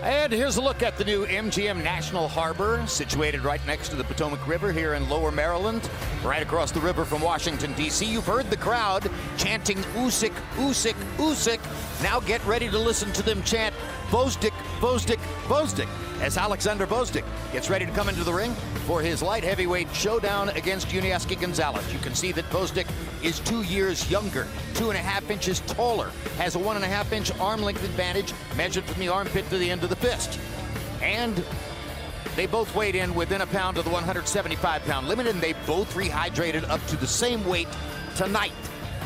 And here's a look at the new MGM National Harbor, situated right next to the Potomac River here in Lower Maryland, right across the river from Washington, D.C. You've heard the crowd chanting Usyk, Usyk, Usyk. Now get ready to listen to them chant Gvozdyk, Gvozdyk, Gvozdyk, as Alexandr Gvozdik gets ready to come into the ring for his light heavyweight showdown against Юниески Gонсалес. You can see that Gvozdyk is 2 years younger, 2.5 inches taller, has a 1.5-inch arm length advantage measured from the armpit to the end of the fist. And they both weighed in within a pound of the 175-pound limit, and they both rehydrated up to the same weight tonight.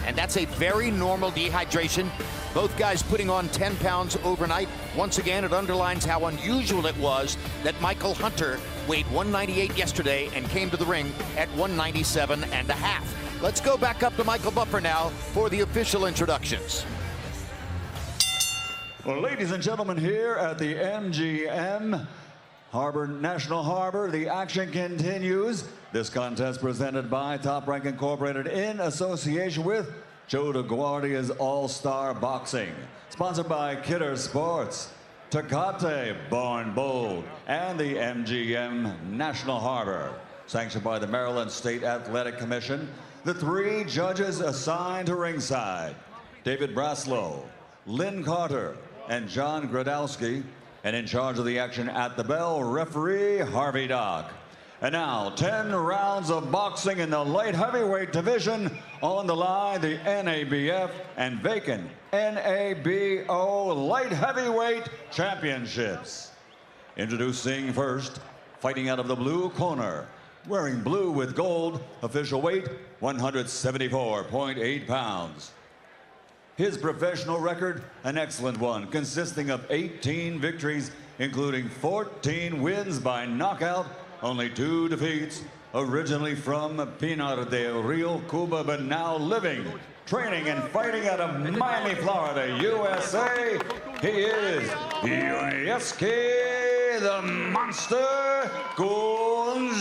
And that's a very normal dehydration. Both guys putting on 10 pounds overnight. Once again, it underlines how unusual it was that Michael Hunter weighed 198 yesterday and came to the ring at 197.5. Let's go back up to Michael Buffer now for the official introductions. Well, ladies and gentlemen, here at the MGM National Harbor, the action continues. This contest presented by Top Rank Incorporated in association with Joe DeGuardia's All-Star Boxing. Sponsored by Kidder Sports, Tecate, Born Bold, and the MGM National Harbor. Sanctioned by the Maryland State Athletic Commission. The 3 judges assigned to ringside: David Braslow, Lynn Carter, and John Gradowski. And in charge of the action at the bell, referee Harvey Dock. And now, 10 rounds of boxing in the light heavyweight division. On the line, the NABF and vacant NABO light heavyweight championships. Introducing first, fighting out of the blue corner, wearing blue with gold, official weight 174.8 pounds. His professional record, an excellent one, consisting of 18 victories, including 14 wins by knockout, only 2 defeats. Originally from Pinar del Rio, Cuba, but now living, training, and fighting out of Miami, Florida, USA. He is Юниески the Monster Gonsales.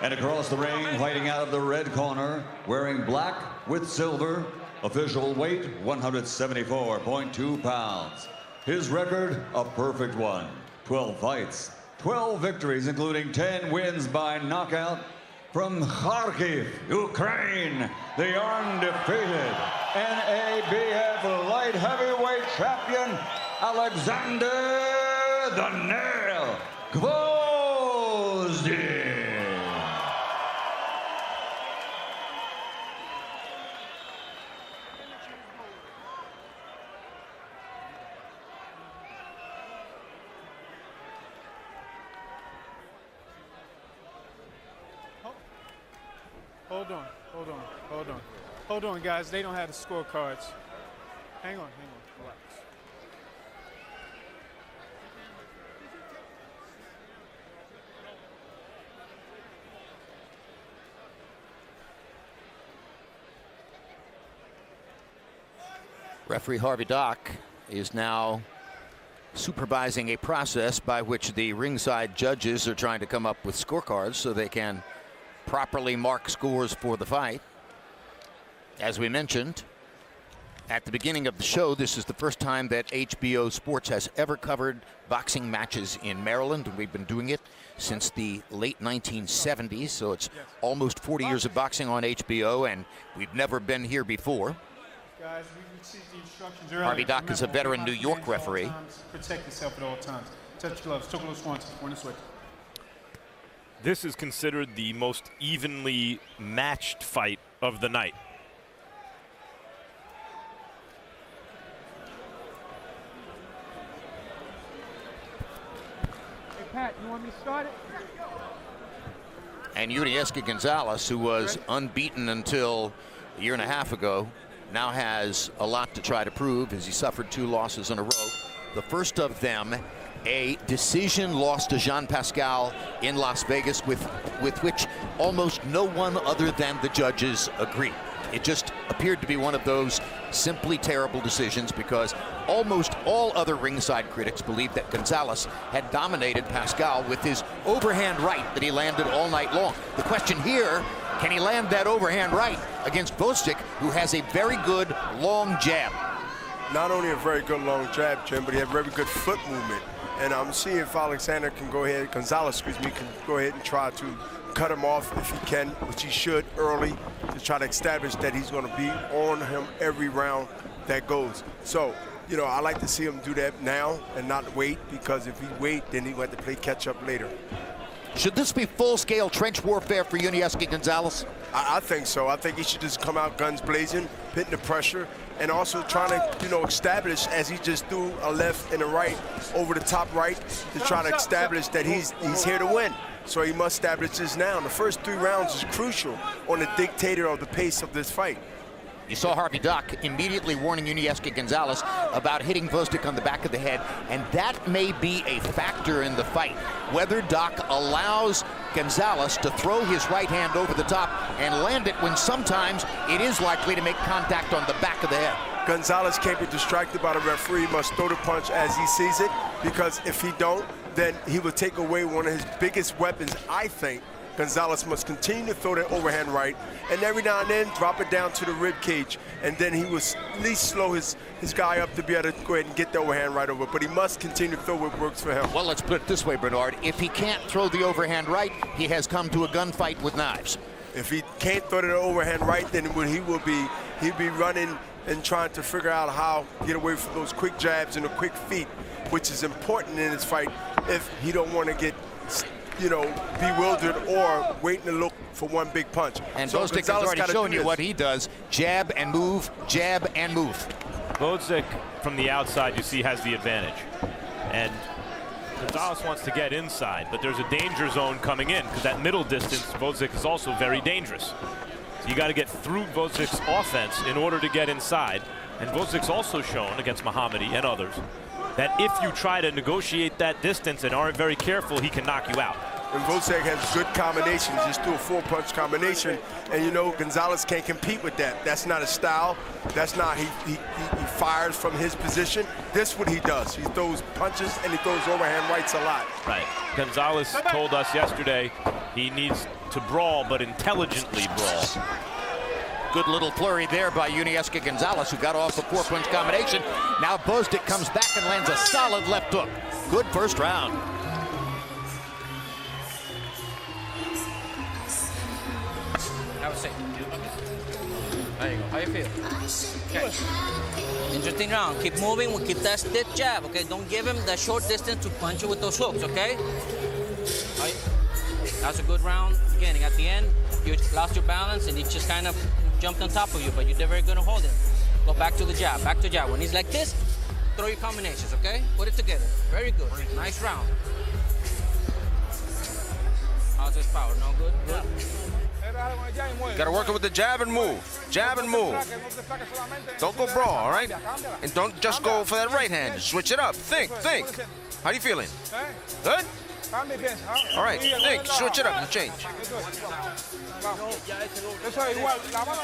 And across the ring, fighting out of the red corner, wearing black with silver, official weight 174.2 pounds. His record, a perfect one. 12 fights, 12 victories, including 10 wins by knockout. From Kharkiv, Ukraine, the undefeated NABF light heavyweight champion, Alexander "The Nail" Gvozdik. Hold on, guys. They don't have the scorecards. Hang on, relax. Referee Harvey Dock is now supervising a process by which the ringside judges are trying to come up with scorecards so they can properly mark scores for the fight. As we mentioned at the beginning of the show, this is the first time that HBO Sports has ever covered boxing matches in Maryland. We've been doing it since the late 1970s, so it's almost 40 years of boxing on HBO, and we've never been here before. Guys, we received the instructions earlier. Harvey Dock is a veteran New York referee. Protect yourself at all times. Touch gloves, took once, one switch. This is considered the most evenly matched fight of the night. Hey, Pat, you want me to start it? And Юниески Gонсалес, who was unbeaten until a year and a half ago, now has a lot to try to prove as he suffered 2 losses in a row. The first of them, a decision loss to Jean Pascal in Las Vegas with which almost no one other than the judges agreed. It just appeared to be one of those simply terrible decisions because almost all other ringside critics believed that Gonsales had dominated Pascal with his overhand right that he landed all night long. The question here, can he land that overhand right against Gvozdyk, who has a very good long jab? not only a very good long jab, Jim, but he had very good foot movement. And I'm seeing if Alexander can go ahead, Gonzalez, excuse me, can go ahead and try to cut him off if he can, which he should early, to try to establish that he's going to be on him every round that goes. So, you know, I like to see him do that now and not wait, because if he wait, then he will have to play catch up later. Should this be full-scale trench warfare for Yunieski Gonzalez? I think so. I think he should just come out guns blazing, hitting the pressure, and also trying to, you know, establish, as he just threw a left and a right over the top right, to try to establish that he's here to win. So he must establish this now. The first 3 rounds is crucial on the dictator of the pace of this fight. You saw Harvey Dock immediately warning Yunieski Gonzalez about hitting Gvozdyk on the back of the head, and that may be a factor in the fight. Whether Dock allows Gonzalez to throw his right hand over the top and land it when sometimes it is likely to make contact on the back of the head. Gonzalez can't be distracted by the referee. He must throw the punch as he sees it, because if he don't, then he will take away one of his biggest weapons, I think. Gonzalez must continue to throw that overhand right, and every now and then drop it down to the rib cage, and then he will at least slow his guy up to be able to go ahead and get the overhand right over. But he must continue to throw what works for him. Well, let's put it this way, Bernard. If he can't throw the overhand right, he has come to a gunfight with knives. If he can't throw the overhand right, then he'll be running and trying to figure out how to get away from those quick jabs and the quick feet, which is important in this fight if he don't want to get, you know, bewildered or waiting to look for one big punch. And so Gvozdyk has already shown you what he does. Jab and move, jab and move. Gvozdyk from the outside, you see, has the advantage. And Gonzalez wants to get inside, but there's a danger zone coming in, because that middle distance, Gvozdyk is also very dangerous. So you got to get through Gvozdyk's offense in order to get inside. And Gvozdyk's also shown against Muhammadi and others that if you try to negotiate that distance and aren't very careful, he can knock you out. And Gvozdyk has good combinations, just do a 4-punch combination, and you know Gonzalez can't compete with that. That's not his style. That's not, he fires from his position. This is what he does. He throws punches and he throws overhand rights a lot. Right. Gonzalez told us yesterday he needs to brawl, but intelligently brawl. Good little flurry there by Yunieski Gonzalez, who got off the 4-punch combination. Now Gvozdyk comes back and lands a solid left hook. Good first round. Have a seat. There you go. How you feel? Okay. Interesting round. Keep moving. We'll keep that stiff jab. Okay. Don't give him the short distance to punch you with those hooks. Okay. That's a good round. Beginning. At the end, you lost your balance and he just kind of jumped on top of you, but you did very good at holding. Go back to the jab. Back to jab. When he's like this, throw your combinations. Okay. Put it together. Very good. Nice round. How's his power? No good. Good. Got to work it with the jab and move. Jab and move. Don't go brawl, all right? And don't just go for that right hand. Switch it up. Think. How are you feeling? Good? All right, think. Switch it up and change.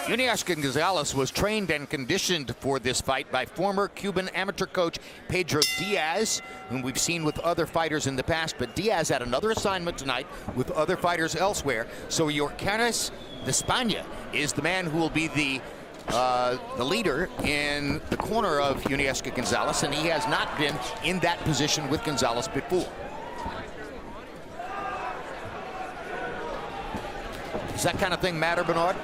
Yunieski Gonzalez was trained and conditioned for this fight by former Cuban amateur coach Pedro Diaz, whom we've seen with other fighters in the past, but Diaz had another assignment tonight with other fighters elsewhere. So Yorcanes de España is the man who will be the leader in the corner of Yunieski Gonzalez, and he has not been in that position with Gonzalez before. Does that kind of thing matter, Bernard?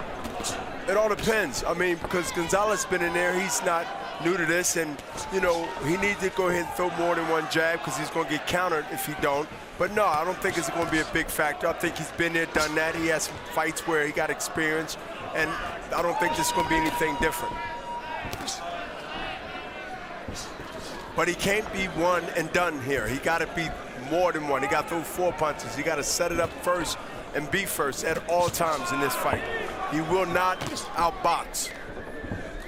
It all depends. I mean, because Gonzalez been in there, he's not new to this, and you know he needs to go ahead and throw more than one jab because he's going to get countered if he don't. But no, I don't think it's going to be a big factor. I think he's been there, done that. He has some fights where he got experience, and I don't think this is going to be anything different. But he can't be one and done here. He got to be more than one. He got to throw 4 punches. He got to set it up first and be first at all times in this fight. He will not outbox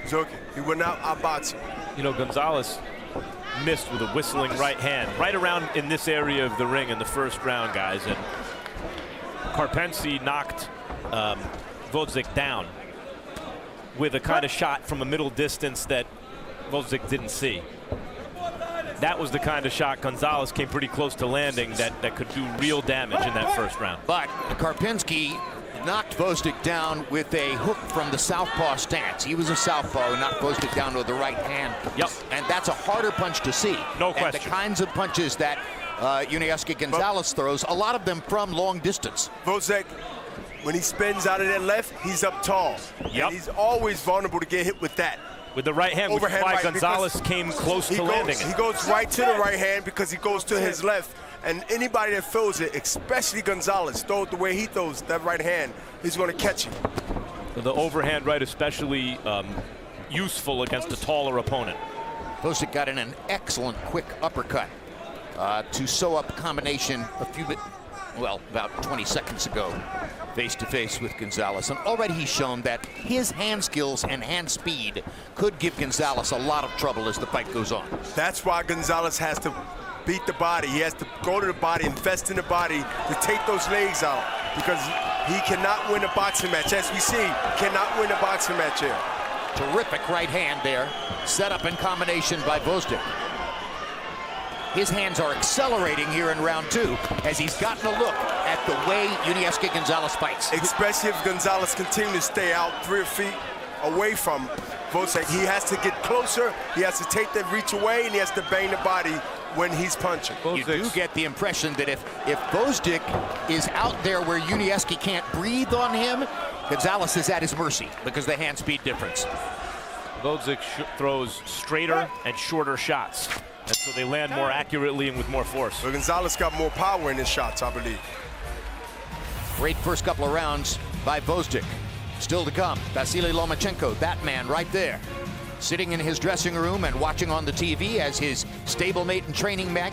Zoki. He will not outbox him. You know, Gonzalez missed with a whistling right hand right around in this area of the ring in the first round, guys. And Karpency knocked Gvozdyk down with a kind of shot from a middle distance that Gvozdyk didn't see. That was the kind of shot Gonzalez came pretty close to landing that could do real damage in that first round. But Karpency knocked Gvozdik down with a hook from the southpaw stance. He was a southpaw who knocked Gvozdik down with the right hand. Yep. And that's a harder punch to see. No and question. the kinds of punches that Юниески Гонсалес throws, a lot of them from long distance. Gvozdik, when he spins out of that left, he's up tall. Yep. And he's always vulnerable to get hit with that. With the right hand, which is Overhand why right, Gonzalez came close to landing He it. goes right to the right hand because he goes to his left. And anybody that throws it, especially Gonzalez, throw it the way he throws that right hand, he's going to catch you. The overhand right especially useful against a taller opponent. Gvozdik got in an excellent quick uppercut to sew up combination about 20 seconds ago, face-to-face with Gonzalez. And already he's shown that his hand skills and hand speed could give Gonzalez a lot of trouble as the fight goes on. That's why Gonzalez has to beat the body. He has to go to the body, invest in the body to take those legs out, because he cannot win a boxing match. As we see, cannot win a boxing match here. Terrific right hand there, set up in combination by Gvozdik. His hands are accelerating here in round 2 as he's gotten a look at the way Юниески Гонсалес fights. Especially if Gonzalez continues to stay out 3 feet away from Gvozdik. He has to get closer, he has to take that reach away, and he has to bang the body when he's punching. You do get the impression that if Gvozdik is out there where Юниески can't breathe on him, Gonzalez is at his mercy because of the hand speed difference. Gvozdik throws straighter and shorter shots. And so they land more accurately and with more force. But Gonzalez got more power in his shots, I believe. Great first couple of rounds by Gvozdik. Still to come, Vasily Lomachenko, that man right there, sitting in his dressing room and watching on the TV as his stablemate and training mate.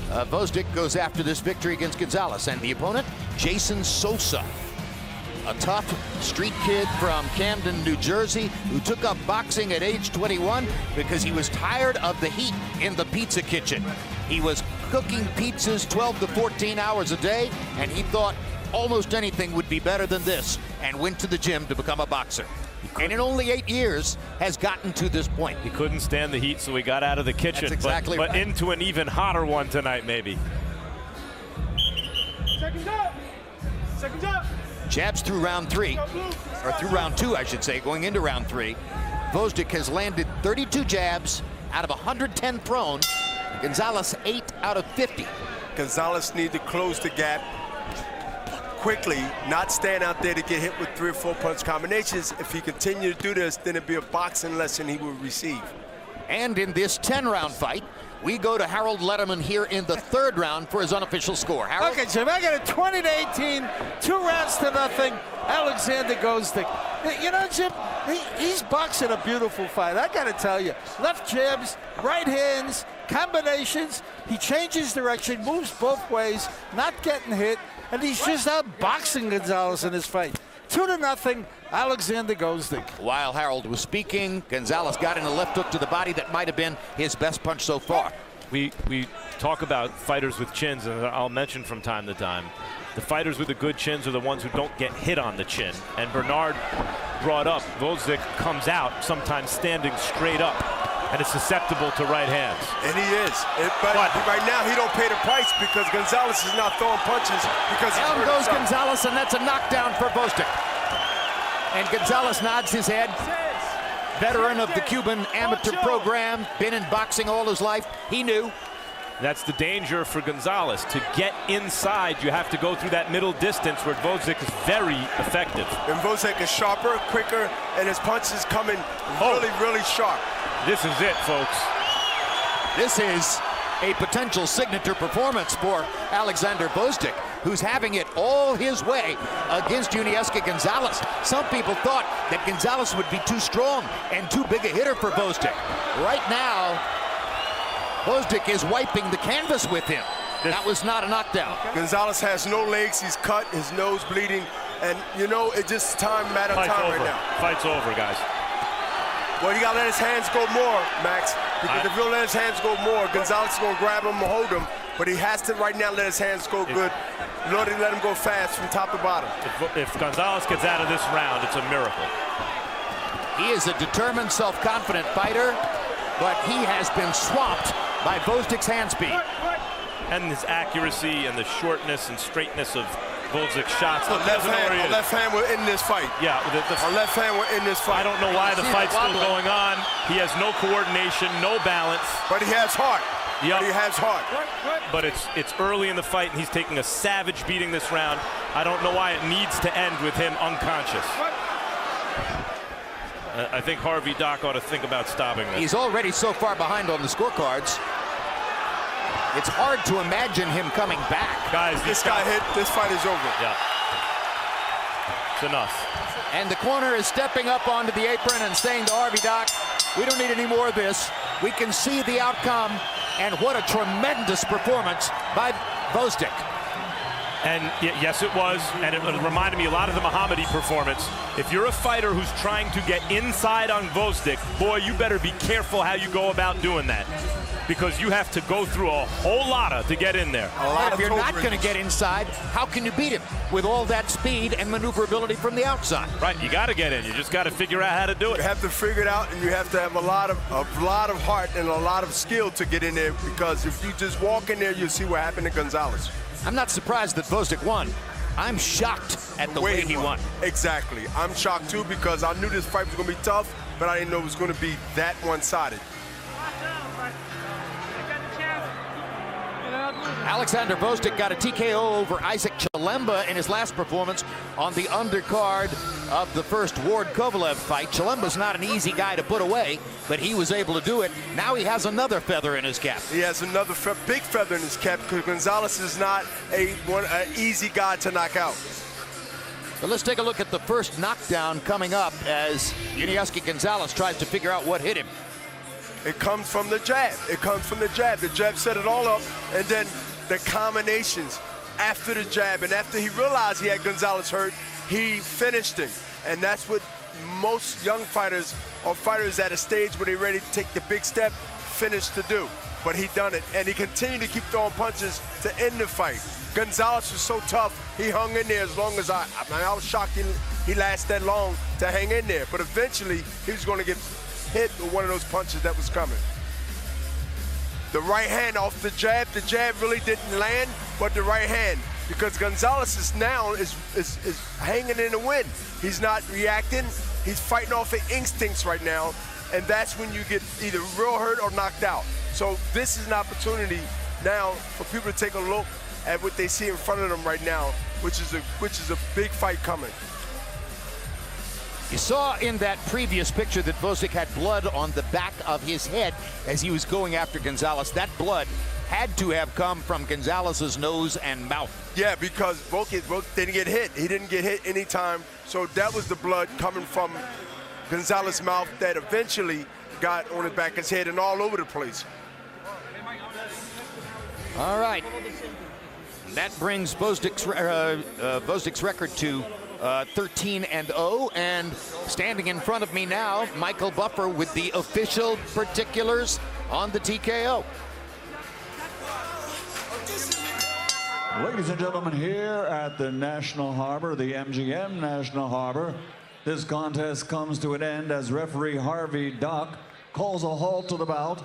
Gvozdik goes after this victory against Gonzalez, and the opponent, Jason Sosa, a tough street kid from Camden, New Jersey, who took up boxing at age 21 because he was tired of the heat in the pizza kitchen. He was cooking pizzas 12 to 14 hours a day, and he thought almost anything would be better than this, and went to the gym to become a boxer. And in only 8 years has gotten to this point. He couldn't stand the heat, so he got out of the kitchen. That's exactly but right. into an even hotter one tonight, maybe. Second up. Second up. Jabs through round 3, or through round 2, I should say, going into round 3. Gvozdik has landed 32 jabs out of 110 thrown. Gonzalez 8 out of 50. Gonzalez needs to close the gap quickly, not stand out there to get hit with 3 or 4 punch combinations. If he continues to do this, then it'll be a boxing lesson he will receive. And in this 10-round fight, we go to Harold Letterman here in the 3rd round for his unofficial score. Harold? Okay, Jim, I got a 20-18, 2 rounds to nothing. Alexander Gvozdik. You know, Jim, he's boxing a beautiful fight. I got to tell you, left jabs, right hands, combinations. He changes direction, moves both ways, not getting hit, and he's just out boxing Gonzalez in this fight. 2-0, Alexander Gvozdik. While Harold was speaking, Gonzalez got in a left hook to the body that might have been his best punch so far. We talk about fighters with chins, and I'll mention from time to time, the fighters with the good chins are the ones who don't get hit on the chin. And Bernard brought up, Gvozdik comes out sometimes standing straight up and is susceptible to right hands. And he is. But right now he don't pay the price because Gonzalez is not throwing punches because Down goes Gonzalez, and that's a knockdown for Gvozdik. And Gonzalez nods his head. Veteran of the Cuban amateur program, been in boxing all his life. He knew. That's the danger for Gonzalez. To get inside, you have to go through that middle distance where Gvozdik is very effective. And Gvozdik is sharper, quicker, and his punches coming really, really sharp. This is it, folks. This is a potential signature performance for Alexander Gvozdik, who's having it all his way against Юниески Гонсалес. Some people thought that Gonzalez would be too strong and too big a hitter for Gvozdik. Right now, Gvozdik is wiping the canvas with him. That was not a knockdown. Gonzalez has no legs, he's cut, his nose bleeding, and you know, it's just matter of time right now. Fight's over, guys. Well, you gotta let his hands go more, Max, because if you let his hands go more, Gonzalez is gonna grab him and hold him, but he has to right now let his hands go good. Let him go fast from top to bottom. If Gonzalez gets out of this round, it's a miracle. He is a determined, self-confident fighter, but he has been swamped by Gvozdik's hand speed. And his accuracy and the shortness and straightness of Gwozdik's shots. Look, A left hand will end this fight. Yeah, A left hand will end this fight. I don't know why the fight's still going on. He has no coordination, no balance. But he has heart. Yep. He has heart. But it's early in the fight, and he's taking a savage beating this round. I don't know why it needs to end with him unconscious. I think Harvey Dock ought to think about stopping this. He's already so far behind on the scorecards. It's hard to imagine him coming back. Guys, This guy hit, this fight is over. Yeah. It's enough. And the corner is stepping up onto the apron and saying to Harvey Dock, we don't need any more of this. We can see the outcome, and what a tremendous performance by Gvozdyk. And yes, it was, and it reminded me a lot of the Muhammadi performance. If you're a fighter who's trying to get inside on Gvozdyk, boy, you better be careful how you go about doing that, because you have to go through a whole lot to get in there. If you're not going to get inside, how can you beat him with all that speed and maneuverability from the outside? Right, you got to get in. You just got to figure out how to do it. You have to figure it out, and you have to have a lot of heart and a lot of skill to get in there, because if you just walk in there, you'll see what happened to Gonzalez. I'm not surprised that Gvozdyk won. I'm shocked at the way he won. Exactly. I'm shocked too, because I knew this fight was going to be tough, but I didn't know it was going to be that one-sided. Alexander Gvozdyk got a TKO over Isaac Chilemba in his last performance on the undercard of the first Ward Kovalev fight. Chilemba's not an easy guy to put away, but he was able to do it. Now he has another feather in his cap. He has another big feather in his cap, because Gonzalez is not an easy guy to knock out. But let's take a look at the first knockdown coming up as Yunieski Gonsales tries to figure out what hit him. It comes from the jab. It comes from the jab. The jab set it all up, and then the combinations after the jab. And after he realized he had Gonzalez hurt, he finished him. And that's what most young fighters or fighters at a stage where they're ready to take the big step finish to do. But he done it, and he continued to keep throwing punches to end the fight. Gonzalez was so tough, he hung in there as long as I was shocked he lasted that long to hang in there. But eventually, he was going to get hit with one of those punches that was coming. The right hand off the jab really didn't land, but the right hand, because Gonzalez is now hanging in the wind. He's not reacting, he's fighting off of instincts right now, and that's when you get either real hurt or knocked out. So this is an opportunity now for people to take a look at what they see in front of them right now, which is a big fight coming. You saw in that previous picture that Gvozdyk had blood on the back of his head as he was going after Gonzalez. That blood had to have come from Gonzalez's nose and mouth. Yeah, because both didn't get hit. He didn't get hit anytime. So that was the blood coming from Gonzalez's mouth that eventually got on the back of his head and all over the place. All right. That brings Gvozdyk's record to 13-0, and standing in front of me now, Michael Buffer with the official particulars on the TKO. Ladies and gentlemen, here at the National Harbor, the MGM National Harbor, this contest comes to an end as referee Harvey Dock calls a halt to the bout.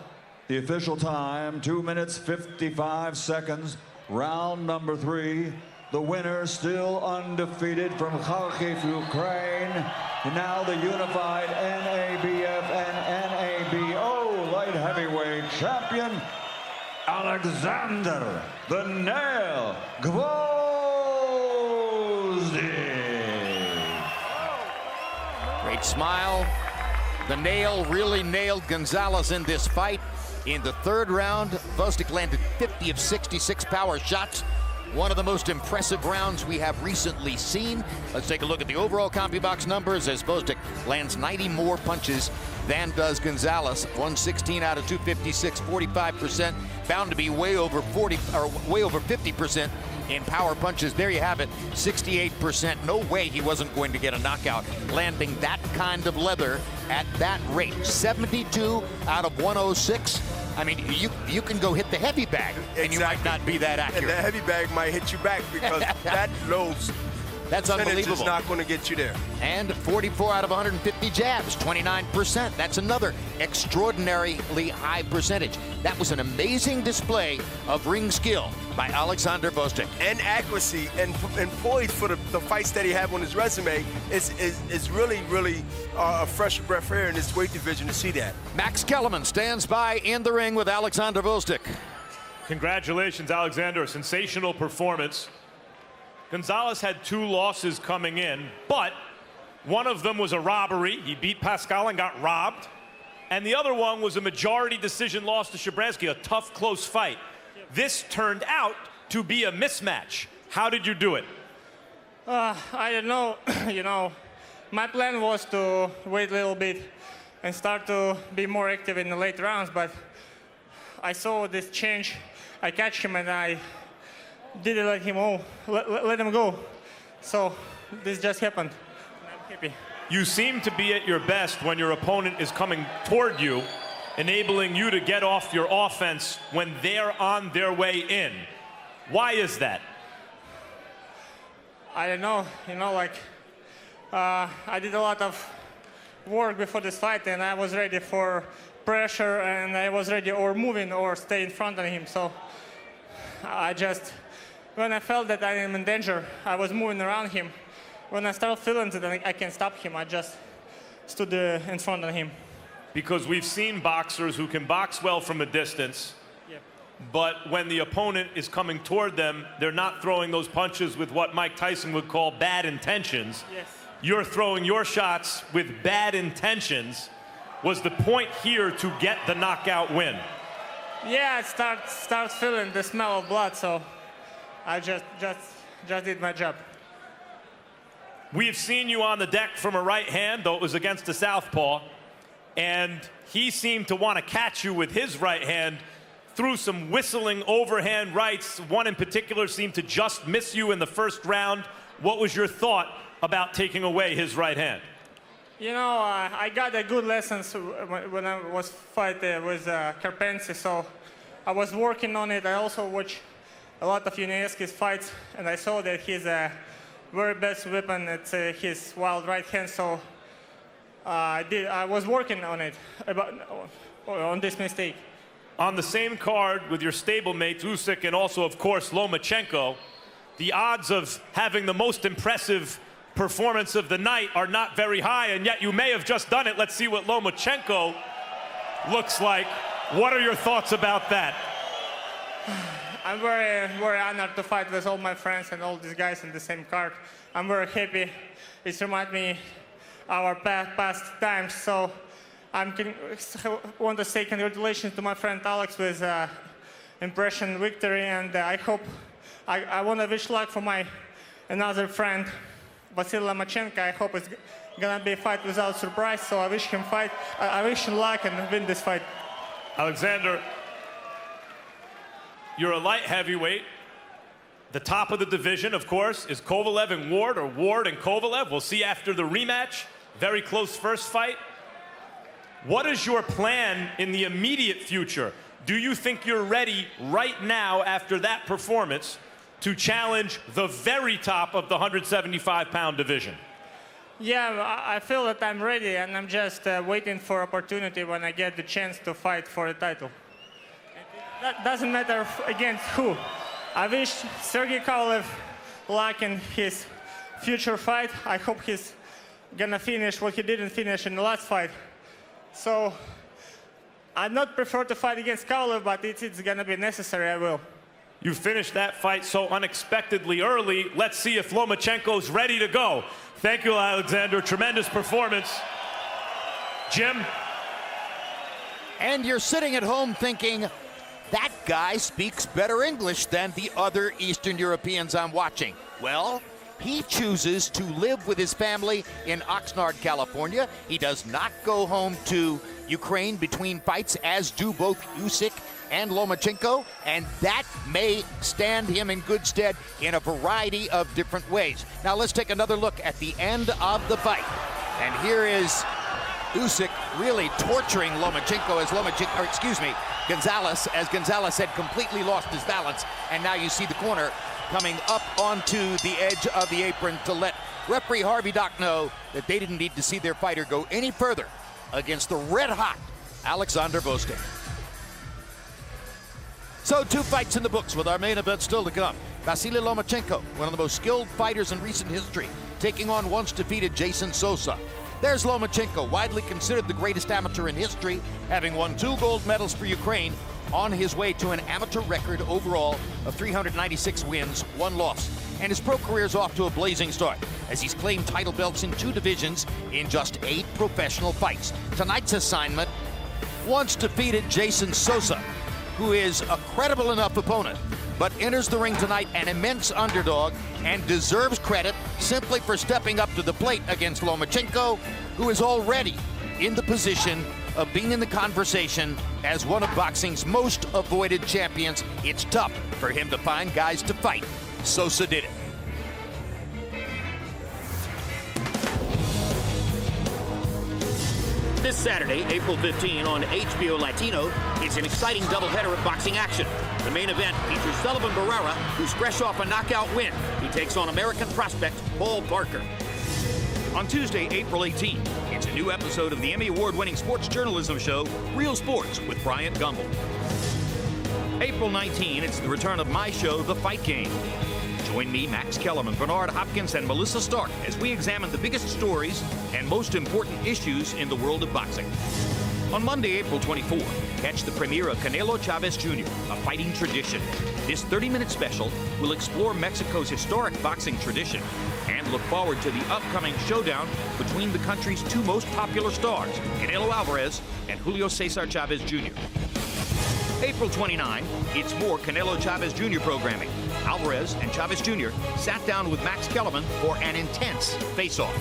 The official time, 2 minutes, 55 seconds, round number 3. The winner, still undefeated from Kharkiv, Ukraine, and now the unified NABF and NABO light heavyweight champion, Alexander "The Nail" Gvozdyk. Great smile. The Nail really nailed Gonzalez in this fight. In the third round, Gvozdyk landed 50 of 66 power shots. One of the most impressive rounds we have recently seen. Let's take a look at the overall CompuBox numbers as Gvozdyk lands 90 more punches than does Gonzalez. 116 out of 256, 45%. Bound to be way over 50% in power punches. There you have it, 68%. No way he wasn't going to get a knockout, landing that kind of leather at that rate. 72 out of 106. I mean, you can go hit the heavy bag, and you might not be that accurate. And the heavy bag might hit you back, because that loads That's percentage unbelievable. is not going to get you there. And 44 out of 150 jabs, 29%. That's another extraordinarily high percentage. That was an amazing display of ring skill by Alexandr Gvozdik. And accuracy, and poised for the fights that he had on his resume is really, really a fresh breath of air in this weight division to see that. Max Kellerman stands by in the ring with Alexandr Gvozdik. Congratulations, Alexander. A sensational performance. Gonzalez had 2 losses coming in, but one of them was a robbery. He beat Pascal and got robbed. And the other one was a majority decision loss to Shabransky, a tough, close fight. This turned out to be a mismatch. How did you do it? I don't know. You know, my plan was to wait a little bit and start to be more active in the late rounds, but I saw this change. I catch him and I didn't let him go. So this just happened. I'm happy. You seem to be at your best when your opponent is coming toward you, enabling you to get off your offense when they're on their way in. Why is that? I don't know. You know, like I did a lot of work before this fight, and I was ready for pressure, and I was ready or moving or stay in front of him. So I just, when I felt that I am in danger, I was moving around him. When I started feeling that I can stop him, I just stood in front of him. Because we've seen boxers who can box well from a distance, but when the opponent is coming toward them, they're not throwing those punches with what Mike Tyson would call bad intentions. Yes. You're throwing your shots with bad intentions. Was the point here to get the knockout win? Yeah, I start feeling the smell of blood, so I just did my job. We've seen you on the deck from a right hand, though it was against a southpaw, and he seemed to want to catch you with his right hand, threw some whistling overhand rights. One in particular seemed to just miss you in the first round. What was your thought about taking away his right hand? You know, I got a good lessons when I was fighting with Karpenzi, so I was working on it. I also watched a lot of Yunieski's fights, and I saw that his very best weapon is his wild right hand. So I was working on it on this mistake. On the same card with your stablemates Usyk and also, of course, Lomachenko, the odds of having the most impressive performance of the night are not very high, and yet you may have just done it. Let's see what Lomachenko looks like. What are your thoughts about that? I'm very, very honored to fight with all my friends and all these guys in the same card. I'm very happy. It reminds me our past times. So I want to say congratulations to my friend Alex with impression victory, and I hope I want to wish luck for my another friend Vasily Lomachenko. I hope it's gonna be a fight without surprise. So I wish him I wish him luck and win this fight. Alexander, you're a light heavyweight. The top of the division, of course, is Kovalev and Ward, or Ward and Kovalev. We'll see after the rematch. Very close first fight. What is your plan in the immediate future? Do you think you're ready right now after that performance to challenge the very top of the 175-pound division? Yeah, I feel that I'm ready, and I'm just waiting for opportunity when I get the chance to fight for the title. That doesn't matter against who. I wish Sergey Kovalev luck in his future fight. I hope he's gonna finish what he didn't finish in the last fight. So I'd not prefer to fight against Kovalev, but it's gonna be necessary, I will. You finished that fight so unexpectedly early. Let's see if Lomachenko's ready to go. Thank you, Alexander. Tremendous performance. Jim? And you're sitting at home thinking, that guy speaks better English than the other Eastern Europeans I'm watching. Well, he chooses to live with his family in Oxnard, California. He does not go home to Ukraine between fights, as do both Usyk and Lomachenko, and that may stand him in good stead in a variety of different ways. Now let's take another look at the end of the fight. And here is Usyk really torturing Lomachenko as Gonzalez had completely lost his balance. And now you see the corner coming up onto the edge of the apron to let referee Harvey Dock know that they didn't need to see their fighter go any further against the red-hot Alexandr Gvozdik. So 2 fights in the books with our main event still to come. Vasily Lomachenko, one of the most skilled fighters in recent history, taking on once defeated Jason Sosa. There's Lomachenko, widely considered the greatest amateur in history, having won 2 gold medals for Ukraine, on his way to an amateur record overall of 396 wins, 1 loss. And his pro career's off to a blazing start, as he's claimed title belts in 2 divisions in just 8 professional fights. Tonight's assignment, once defeated Jason Sosa, who is a credible enough opponent, but enters the ring tonight an immense underdog and deserves credit simply for stepping up to the plate against Lomachenko, who is already in the position of being in the conversation as one of boxing's most avoided champions. It's tough for him to find guys to fight. Sosa did it. This Saturday, April 15, on HBO Latino, it's an exciting doubleheader of boxing action. The main event features Sullivan Barrera, who's fresh off a knockout win. He takes on American prospect Paul Barker. On Tuesday, April 18, it's a new episode of the Emmy Award-winning sports journalism show, Real Sports with Bryant Gumbel. April 19, it's the return of my show, The Fight Game. Join me, Max Kellerman, Bernard Hopkins, and Melissa Stark as we examine the biggest stories and most important issues in the world of boxing. On Monday, April 24, catch the premiere of Canelo Chavez Jr., A Fighting Tradition. This 30-minute special will explore Mexico's historic boxing tradition and look forward to the upcoming showdown between the country's 2 most popular stars, Canelo Alvarez and Julio Cesar Chavez Jr. April 29, it's more Canelo Chavez Jr. programming. Alvarez and Chavez Jr. sat down with Max Kellerman for an intense face-off.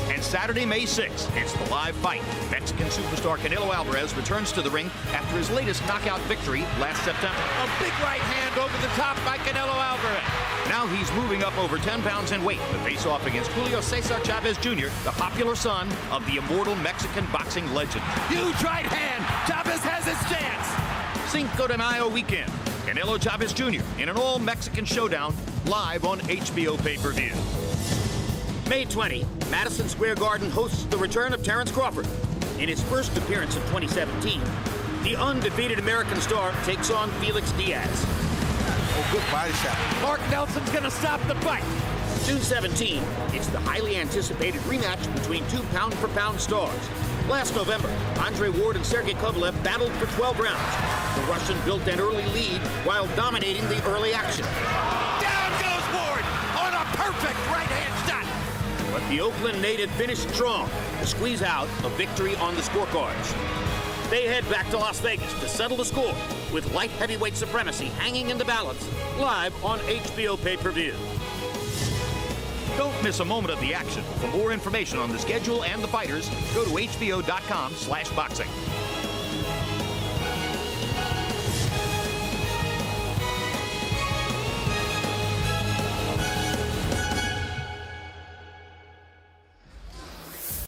And Saturday, May 6th, it's the live fight. Mexican superstar Canelo Alvarez returns to the ring after his latest knockout victory last September. A big right hand over the top by Canelo Alvarez. Now he's moving up over 10 pounds in weight to face off against Julio Cesar Chavez Jr., the popular son of the immortal Mexican boxing legend. Huge right hand. Chavez has his chance. Cinco de Mayo weekend. Canelo Chavez Jr. in an all-Mexican showdown live on HBO pay-per-view. May 20, Madison Square Garden hosts the return of Terrence Crawford. In his first appearance in 2017, the undefeated American star takes on Felix Diaz. Oh, good body shot. Mark Nelson's gonna stop the fight. June 17, it's the highly anticipated rematch between 2 pound-for-pound stars. Last November, Andre Ward and Sergey Kovalev battled for 12 rounds. The Russian built an early lead while dominating the early action. Down goes Ward on a perfect right-hand shot. But the Oakland native finished strong to squeeze out a victory on the scorecards. They head back to Las Vegas to settle the score with light heavyweight supremacy hanging in the balance, live on HBO pay-per-view. Don't miss a moment of the action. For more information on the schedule and the fighters, go to hbo.com/boxing.